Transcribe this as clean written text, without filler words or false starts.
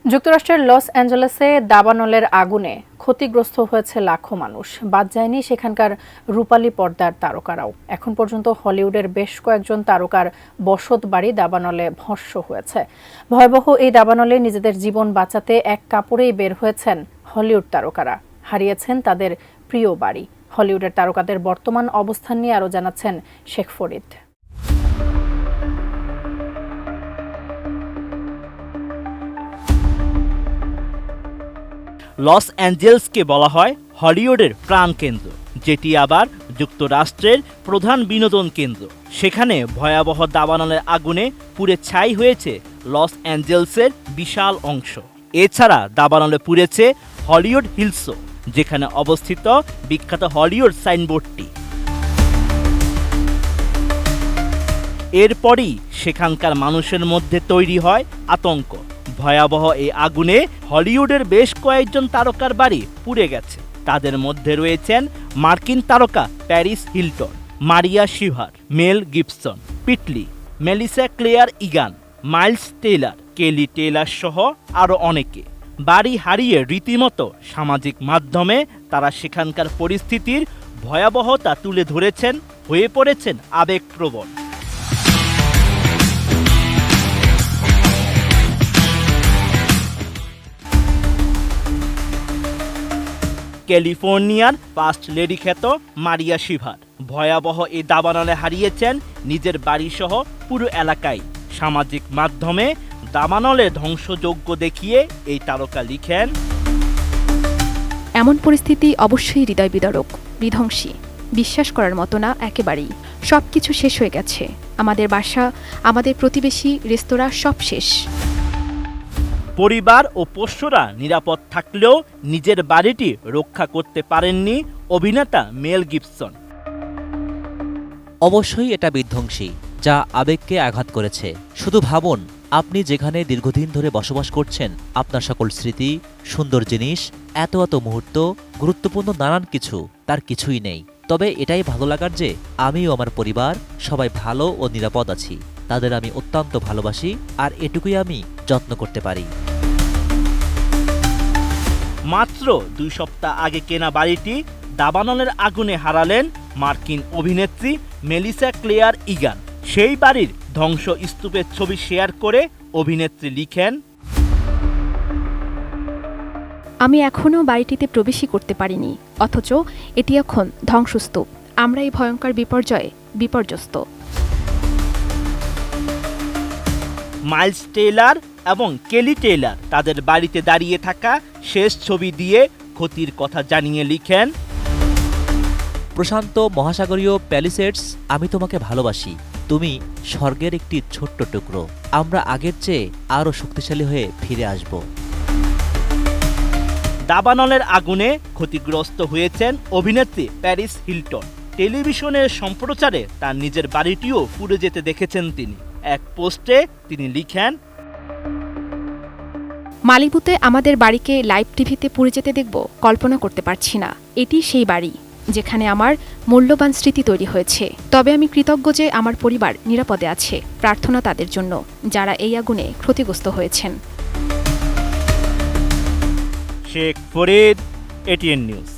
যুক্তরাষ্ট্রের লস অ্যাঞ্জেলেসে দাবানলের আগুনে ক্ষতিগ্রস্ত হয়েছে লাখো মানুষ। বাদ যায়নি সেখানকার রূপালী পর্দার তারকারাও। এখন পর্যন্ত হলিউডের বেশ কয়েকজন তারকার বসত বাড়ি দাবানলে ভস্ম হয়েছে। ভয়াবহ এই দাবানলে নিজেদের জীবন বাঁচাতে এক কাপড়েই বের হয়েছেন হলিউড তারকারা, হারিয়েছেন তাদের প্রিয় বাড়ি। হলিউডের তারকাদের বর্তমান অবস্থান নিয়ে আরও জানাচ্ছেন শেখ ফরিদ। লস অ্যাঞ্জেলসকে বলা হয় হলিউডের প্রাণকেন্দ্র, যেটি আবার যুক্তরাষ্ট্রের প্রধান বিনোদন কেন্দ্র। সেখানে ভয়াবহ দাবানলের আগুনে পুড়ে ছাই হয়েছে লস অ্যাঞ্জেলসের বিশাল অংশ। এছাড়া দাবানলে পুড়েছে হলিউড হিলসও, যেখানে অবস্থিত বিখ্যাত হলিউড সাইনবোর্ডটি। এরপরই সেখানকার মানুষের মধ্যে তৈরি হয় আতঙ্ক। ভয়াবহ এই আগুনে হলিউডের বেশ কয়েকজন তারকার বাড়ি পুড়ে গেছে। তাদের মধ্যে রয়েছেন মার্কিন তারকা Paris Hilton, Maria Shriver, Mel Gibson, পিটলি, Melissa Claire Egan, Miles Teller, Kelly Taylor সহ আরও অনেকে। বাড়ি হারিয়ে রীতিমতো সামাজিক মাধ্যমে তারা সেখানকার পরিস্থিতির ভয়াবহতা তুলে ধরেছেন, হয়ে পড়েছেন আবেগপ্রবণ। ক্যালিফোর্নিয়ার ফার্স্ট লেডি খ্যাত মারিয়া শিভার ভয়াবহ এই দাবানলে হারিয়েছেন নিজের বাড়িসহ পুরো এলাকায়। সামাজিক মাধ্যমে দাবানলে ধ্বংসযজ্ঞ দেখিয়ে এই তারকা লিখেন, এমন পরিস্থিতি অবশ্যই হৃদয় বিদারক, বিধ্বংসী, বিশ্বাস করার মতো না একেবারেই। সবকিছু শেষ হয়ে গেছে। আমাদের বাসা, আমাদের প্রতিবেশী, রেস্তোরাঁ সব শেষ। পরিবার ও পোষ্যরা নিরাপদ থাকলেও নিজের বাড়িটি রক্ষা করতে পারেননি অভিনেতা মেল গিবসন। অবশ্যই এটা বিধ্বংসী, যা আবেগকে আঘাত করেছে। শুধু ভাবুন, আপনি যেখানে দীর্ঘদিন ধরে বসবাস করছেন, আপনার সকল স্মৃতি, সুন্দর জিনিস, এত এত মুহূর্ত, গুরুত্বপূর্ণ নানান কিছু, তার কিছুই নেই। তবে এটাই ভালো লাগার যে আমি ও আমার পরিবার সবাই ভালো ও নিরাপদ আছি। তাদের আমি অত্যন্ত ভালোবাসি, আর এটুকুই আমি যত্ন করতে পারি। মাত্র 2 সপ্তাহ আগে কেনা বাড়িটি দাবানলের আগুনে হারালেন মার্কিন অভিনেত্রী মেলিসা ক্লেয়ার ইগান। সেই বাড়ির ধ্বংস স্তূপের ছবি শেয়ার করে অভিনেত্রী লিখেন, আমি এখনও বাড়িটিতে প্রবেশই করতে পারিনি, অথচ এটি এখন ধ্বংসস্তূপ। আমরা এই ভয়ঙ্কর বিপর্যয়ে বিপর্যস্ত। মাইলস টেইলার এবং কেলি টেইলার তাদের বাড়িতে দাঁড়িয়ে থাকা শেষ ছবি দিয়ে ক্ষতির কথা জানিয়ে লিখেন, প্রশান্ত মহাসাগরীয় প্যালিসেডস, আমি তোমাকে ভালোবাসি। তুমি স্বর্গের একটি ছোট্ট টুকরো। আমরা আগের চেয়ে আরও শক্তিশালী হয়ে ফিরে আসব। দাবানলের আগুনে ক্ষতিগ্রস্ত হয়েছেন অভিনেত্রী প্যারিস হিলটন। টেলিভিশনের সম্প্রচারে তার নিজের বাড়িটিও পুড়ে যেতে দেখেছেন তিনি। এক পোস্টে তিনি লিখেন, মালিবুতে আমাদের বাড়িকে লাইভ টিভিতে পুড়ে যেতে দেখব কল্পনা করতে পারছি না। এটি সেই বাড়ি যেখানে আমার মূল্যবান স্মৃতি তৈরি হয়েছে। তবে আমি কৃতজ্ঞ যে আমার পরিবার নিরাপদে আছে। প্রার্থনা তাদের জন্য যারা এই আগুনে ক্ষতিগ্রস্ত হয়েছেন। Sheikh Farid, ATN news.